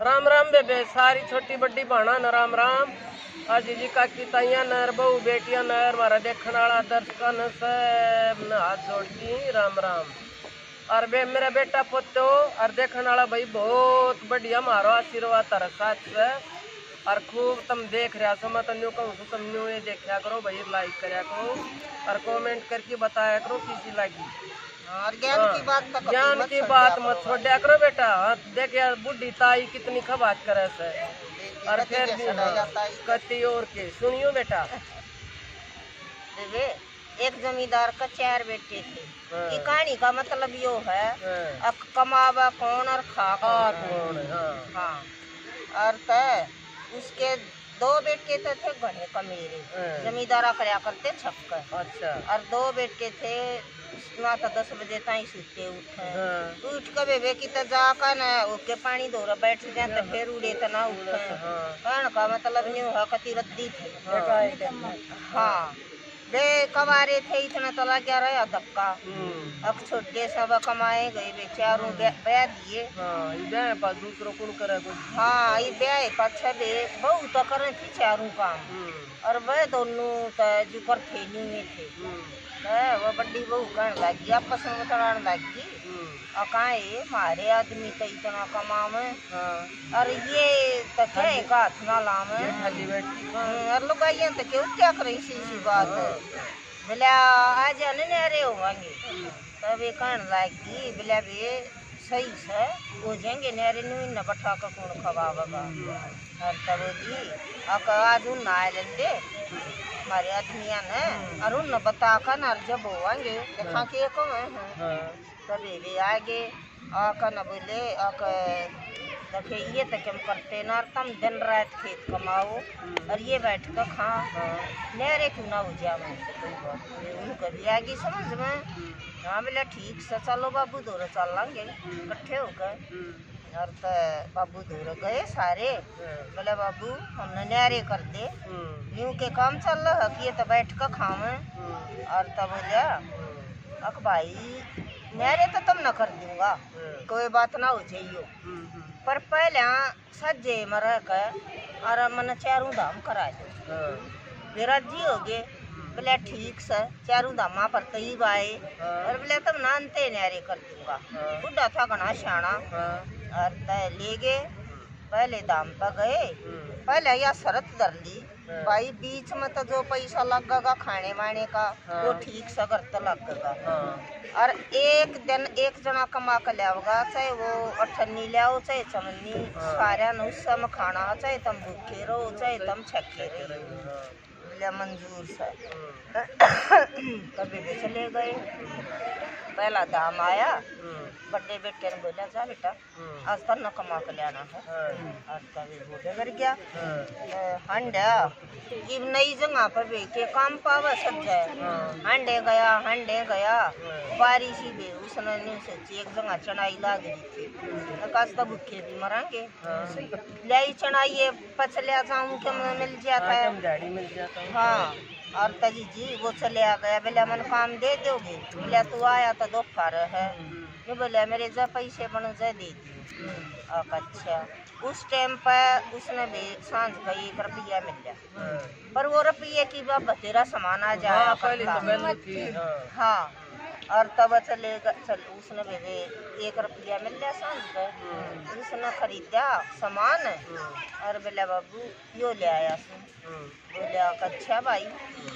राम राम बेबे, सारी छोटी बड़ी भाणा न राम राम। आज जी काकी ताइया नर बहु बेटिया नर मारा देखने वाला दर्शक न हाथ जोड़ की राम राम। और बे मेरा बेटा पोतो और देखने वाला भाई बहुत बढ़िया मारो आशीर्वाद तारा साथ से। और खूब तुम देख रहा सो, मैं तो कहूँ तुम न्यू ये देखा करो भाई, लाइक करया करो और कमेंट करके बताया करो किसी लगी। और ज्ञान की बात मत छोड़ा करो बेटा। देख यार बुढ़ी ताई कितनी खबात करे से। और फिर कति और के सुनियो बेटा। एक जमींदार का 4 बेटे थे। ये कहानी का मतलब यो है अब कमावा कौन और खा कौन। हाँ और उसके 2 बेटे तो थे घने कमेरे, जमींदारा करया करते छक्कर। अच्छा। और 2 बेटे थे ना तो 10 बजे ताई सुते उठे। उठ के बेबे की तो जाकर ना ओके पानी धोरा बैठ जाए तो फिर उड़े तो ना उठे। कहने का मतलब नहीं हुआ कति रद्दी थे। हाँ बे कवारे थे इतना तो लग गया रहा धक्का। अब छोटे सब कमाए गए बेचारों ब्याह दिए। दूसरों कौन करे। हाँ ये ब्याह पाछा बे बहु तो करे थी चारों काम। और वह दोनों जो कर थे न्यू में थे वो बड़ी बहू कहने लगी आपस में बताने लगी और कहा मारे आदमी तो इतना कमावे और ये तो क्या का हाथ ना लावे और लुगाइया तो क्यों क्या करे इसी बात बोला आज अरे होंगे। तब ये कहने लगी बोला बे सही से हो जाएंगे नारे न बैठा कर कौन खवावेगा। और तब जी आज उन आए लेंगे हमारे आदमिया ने और उन बता कर न जब होंगे देखा कि तभी भी आगे आकर न बोले देखे ये तो कम करते ना तुम दिन रात खेत कमाओ और ये बैठ कर खा नेरे क्यों ना हो जाए। कभी आगे समझ में। हाँ बोला ठीक से चलो बाबू दूर चल लेंगे इकट्ठे होकर। और तो बाबू दूर गए सारे। बोले बाबू हमने न्यारे कर दे न्यू के काम चल रहा कि ये तो बैठ कर खावे। और तब बोलिया अक भाई न्यारे तो तुम न कर दूंगा कोई बात ना हो जाइयो पर पहले सज्जे में रह कर और मन चारों धाम करा दो। मेरा जी हो गए बोले ठीक से चारों धामा पर कई बाए और बोले तुम नानते न्यारे कर दूंगा। बुढ़ा था घना शाना और ले गए पहले दाम पर गए। पहले यह शरत धर ली भाई बीच में तो जो पैसा लगेगा खाने वाने का वो ठीक से घर तो लगेगा। और एक दिन एक जना कमा कर लियाओगा चाहे वो अठन्नी लियाओ चाहे चमन्नी सारा न उस समय खाना चाहे तुम भूखे रहो चाहे तुम छक्के रहो मंजूर से। कभी भी चले गए। पहला दाम आया बड़े बेटे ने बोला जा बेटा आज तो न कमा कर लाना है। आज कभी बोले कर गया हंडा ये नई जगह पर बेटे काम पावा सब जाए। हंडे गया बारिश ही बे उसने नहीं सोची एक जगह चढ़ाई लाग रही थी काश तो भूखे भी मरेंगे लाई चढ़ाई पचलिया जाऊँ के मिल जाता है। हाँ और तजी जी वो चले आ गया बोले मन काम दे दोगे बोले तू आया तो दोपहर है ये बोले मेरे जो पैसे बन जा दे दी। अच्छा उस टाइम पर उसने भी सांझ का 1 रुपया मिल गया पर वो रुपये की बात बतेरा सामान आ जाए। हाँ और तब चले उसने भी 1 रुपया मिल गया सांझ का उसने खरीदा सामान और बोले बाबू यो ले आया बोले अच्छा भाई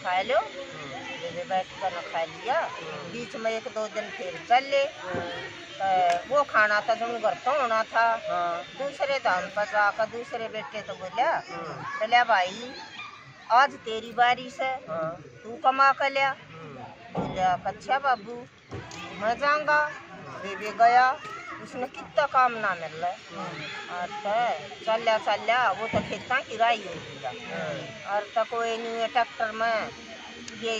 खा लो। बैठ कर न खा लिया बीच में 1-2 दिन फिर चले वो खाना था जो घर तो होना था। दूसरे दाम पर जाकर दूसरे बेटे तो बोलिया भाई आज तेरी बारिश है तू कमा कर लिया। बोलिया अच्छा बाबू मैं जाऊंगा बेबे गया उसने कितना काम ना मिल रहा है। चलिया वो तो खेता की राई हो गया और तो कोई नहीं ट्रैक्टर में ये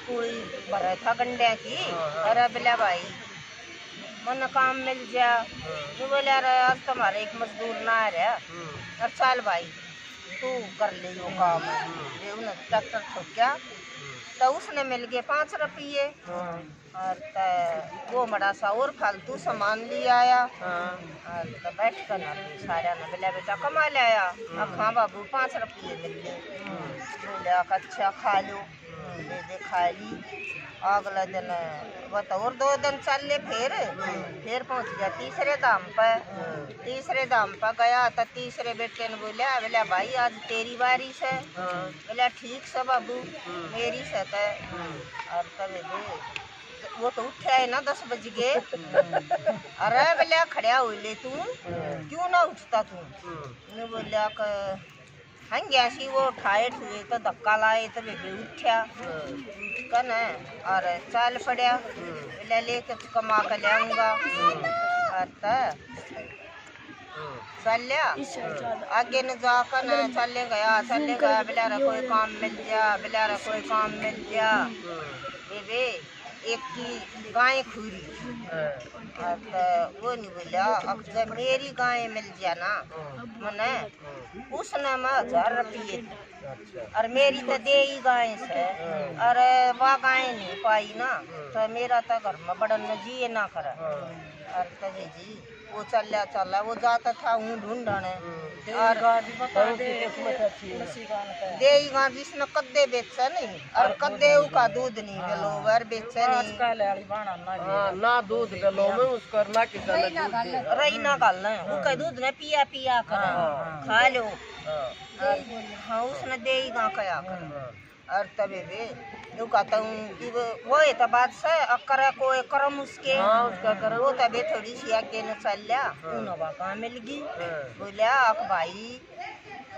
पूरी भरा था गंडे की। अरे बोला भाई मन काम मिल जा तो बोले अरे आज तुम्हारे एक मजदूर ना आ रहा और चल भाई तू कर ले यो काम। उन्हें ट्रैक्टर ठोक्या तो उसने मिल गए 5 रुपये। और तो वो बड़ा सा और फालतू सामान ले आया। और तो बैठ कर ना सारा ने बोला बेटा कमा ले आया। अब हाँ बाबू 5 रुपये मिल गए। बोले अच्छा खा लो। दे खा ली। अगला दिन वो तो और 2 दिन चल ले फिर पहुंच गया तीसरे दाम पर। तीसरे दाम पर गया तो तीसरे बेटे ने बोला भाई आज तेरी बारी से। बोला ठीक से बाबू मेरी से तो। और तब वो तो उठा है ना 10 बज गए। अरे बोला खड़ा हो ले तू क्यों ना उठता तू। बोला हंग्या सी वो उठाए हुए तो धक्का लाए तो बेबे उठा कन और चल पड़ा। बोला लेके कमा कर ले आऊंगा। और चल आगे न जाकर न चले गया बेचारा कोई काम मिल जा। बेचारा कोई काम मिल जा। बेबे एक की गाय खूरी। वो नहीं बोला अब जब मेरी गाय मिल जाए ना मने उसने मैं 1000 रुपये और मेरी तो दे ही गाय से। और वह गाय नहीं पाई ना तो मेरा तो घर में बड़ा नजी ना करे। और तभी जी वो चला वो जाता था हूँ ढूंढने। और दे ही गाँ जिसने कद्दे बेचा नहीं और कद्दे का दूध नहीं गलो वर बेचा नहीं ना दूध गलो में उसको ना किसी रही ना गालना उसका दूध ने पिया कर खा लो। हाँ उसने दे ही गाँ कया कर। और तबे वे यू कहता हूँ कि वो ये तो बात से अकर कोई करम उसके। उसका करम वो तबे थोड़ी सी आगे न चल लिया उनवा गाँ मिल गई। बोलिया अक भाई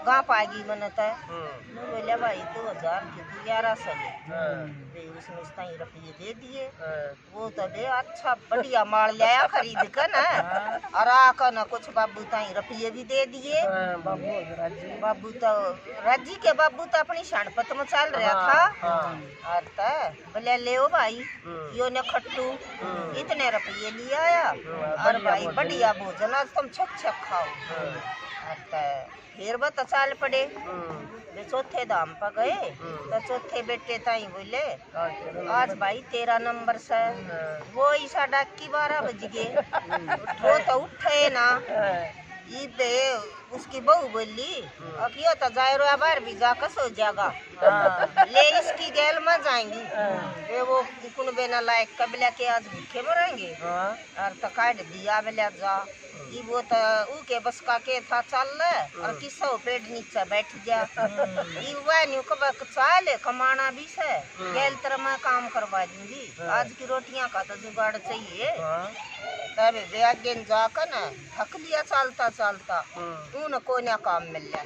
गाँ पागी मनता। बोलिया भाई 2000 की 1100 ले। उसने 27 रुपये दे दिए। वो तबे अच्छा बढ़िया माल लाया खरीद कर ना और आकर न कुछ बाबू 27 रुपये भी दे दिए। बाबू तो राजी के बाबू तो अपनी शानपत में चल रहा था। और तो बोले ले भाई यो ने खट्टू इतने रुपये लिया आया और भाई बढ़िया भोजन आज तुम छक खाओ। और फिर वो तो चाल पड़े। वे चौथे दाम पर गए तो चौथे बेटे ताई बोले आज भाई 13 नंबर से। वो ही साढ़ा 12 बज गए। वो तो उठे ना ये उसकी बहू बोली अब यो तो जाए बार भी जा कस हो जाएगा ले इसकी गैल में जाएंगी। वे वो कुन बेना लायक कबला के आज भूखे मरेंगे। और तो काट दिया बेला जा ये वो तो उके बस का के था चल और किस्सा पेट नीचे बैठ गया। ये वह न्यू कब चाल कमाना भी से गैल तरह मैं काम करवा दूंगी आज की रोटियां का तो जुगाड़ चाहिए। तब वे आगे जाकर ना थक लिया चलता चलता उन को ना काम मिल गया।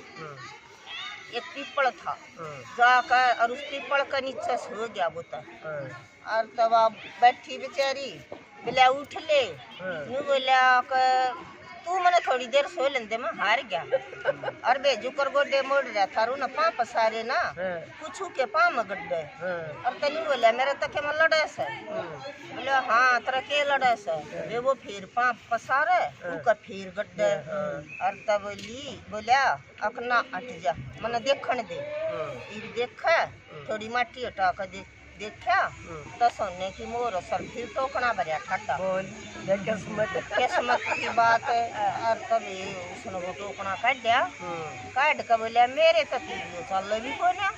एक पीपल था जाकर और उस पीपल का नीचे सो गया वो तो। और तब बैठी बेचारी बोला उठ ले नू बोला तू मैंने थोड़ी देर सो लेंदे मैं हार गया। और बे जुकर गोडे मोड़ रहा था रू ना पाँव पसारे ना पूछू के पाँव में गड्ढे। और तनी बोला मेरे तक में लड़े से। बोले हाँ तेरा के लड़े से वे वो फिर पाँव पसारे उका फिर गड्ढे। और तब बोला अपना हट जा मैंने देखने दे। देखा थोड़ी माटी हटा कर देखा तो सोने की मोर सर फिर टोकना भरिया ठाटा किस्मत की बात है। और तभी उसने वो टोकना काट दिया काट कर बोलिया मेरे तो तीन चल भी कोने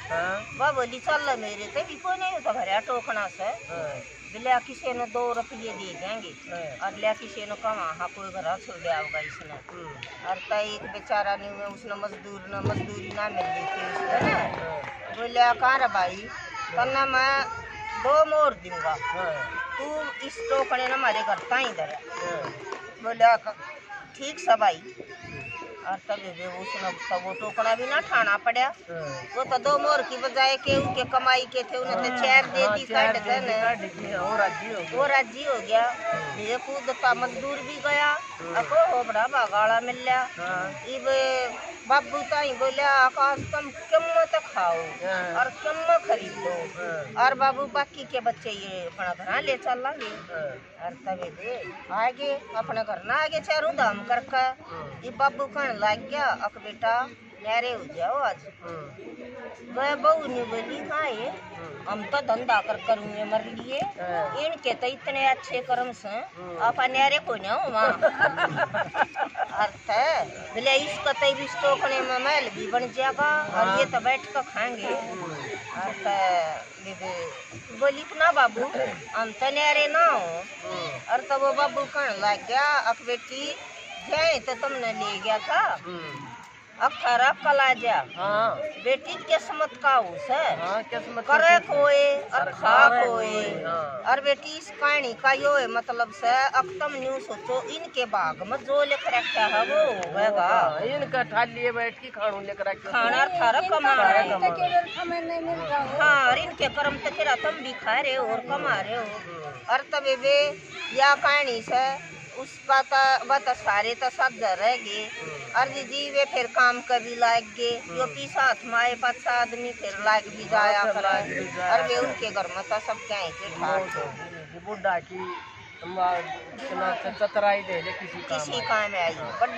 वह बोली चल मेरे तो भी कोने तो भरिया टोकना से। बोलिया किसी ने 2 रुपये दे देंगे और लिया किसी ने कमा हाँ कोई घर छोड़ दिया होगा इसने। और तो एक बेचारा नहीं उसने मजदूरी ना मिल रही थी उसने ना। बोलिया कहाँ रे भाई कन्ना मैं 2 मोर दूंगा तू इस टोकने ना हमारे घर ताई दे। बोला ठीक सा भाई। और तभी उसने तो वो टोकना भी ना ठाना पड़ा। वो तो 2 मोर की बजाय के उनके कमाई के थे उन्हें तो 4 दे दी काट देने वो राजी हो गया। ये कूदता मजदूर भी गया अब हो बड़ा बागाड़ा मिल लिया। इब बाबू ताई बोलिया आकाश तुम कम तो खाओ और कम खरीदो और बाबू बाकी के बच्चे ये अपना घर ले चल लागे। और तभी दे आगे अपने घर ना आगे चारों दाम करके ये बाबू कहने लग गया अक बेटा न्यारे हो जाओ आज। वह बहू ने बोली हाँ ये हम तो धंधा कर करूँगे मर लिए इनके तो इतने अच्छे कर्म से आप न्यारे को न हो वहाँ अर्थ है बोले इसका तो भी स्टोकने में महल भी बन जाएगा और ये तो बैठ कर खाएंगे अर्थ बोली ना बाबू हम तो न्यारे ना हो और तो वो बाबू कहने लग गया अक बेटी जाए तो तुमने ले गया था अखरा कला जा हाँ बेटी किस्मत का उस है हाँ किस्मत करे कोई और खा कोई हाँ। और बेटी इस कहानी का यो है मतलब से अब तुम न्यू सोचो इनके बाग में जो लिख रखा है वो होगा इनका थाली बैठ के खानू लेकर रखे खाना थारा कमा रहे हाँ और इनके कर्म तो तेरा तुम भी खा रहे हो और कमा रहे हो और तबे वे या कहानी से उसका तो सारे तो सब रहेंगे और जी वे फिर काम कभी लाग गए जो पी साथ माए 5 आदमी फिर लाग भी जाया करे और वे उनके घर में तो सब क्या के ठाट बुढ़ा की चतराई दे किसी काम आई बड़े